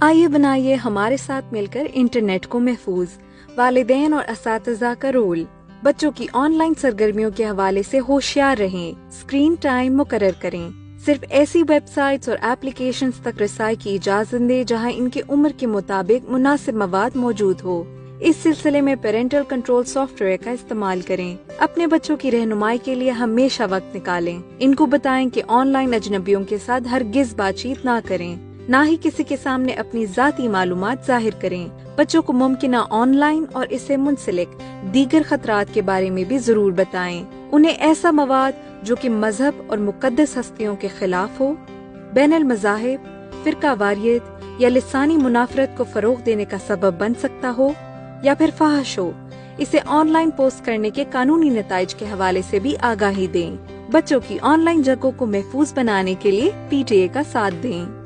آئیے بنائیے ہمارے ساتھ مل کر انٹرنیٹ کو محفوظ۔ والدین اور اساتذہ کا رول۔ بچوں کی آن لائن سرگرمیوں کے حوالے سے ہوشیار رہیں، اسکرین ٹائم مقرر کریں۔ صرف ایسی ویب سائٹس اور ایپلیکیشنز تک رسائی کی اجازت دیں جہاں ان کی عمر کے مطابق مناسب مواد موجود ہو۔ اس سلسلے میں پیرنٹل کنٹرول سافٹ ویئر کا استعمال کریں۔ اپنے بچوں کی رہنمائی کے لیے ہمیشہ وقت نکالیں۔ ان کو بتائیں کہ آن لائن اجنبیوں کے ساتھ ہرگز بات چیت نہ کریں، نہ ہی کسی کے سامنے اپنی ذاتی معلومات ظاہر کریں۔ بچوں کو ممکنہ آن لائن اور اس سے منسلک دیگر خطرات کے بارے میں بھی ضرور بتائیں۔ انہیں ایسا مواد جو کہ مذہب اور مقدس ہستیوں کے خلاف ہو، بین المذاہب، فرقہ واریت یا لسانی منافرت کو فروغ دینے کا سبب بن سکتا ہو یا پھر فحش ہو، اسے آن لائن پوسٹ کرنے کے قانونی نتائج کے حوالے سے بھی آگاہی دیں۔ بچوں کی آن لائن جگہوں کو محفوظ بنانے کے لیے PTA کا ساتھ دیں۔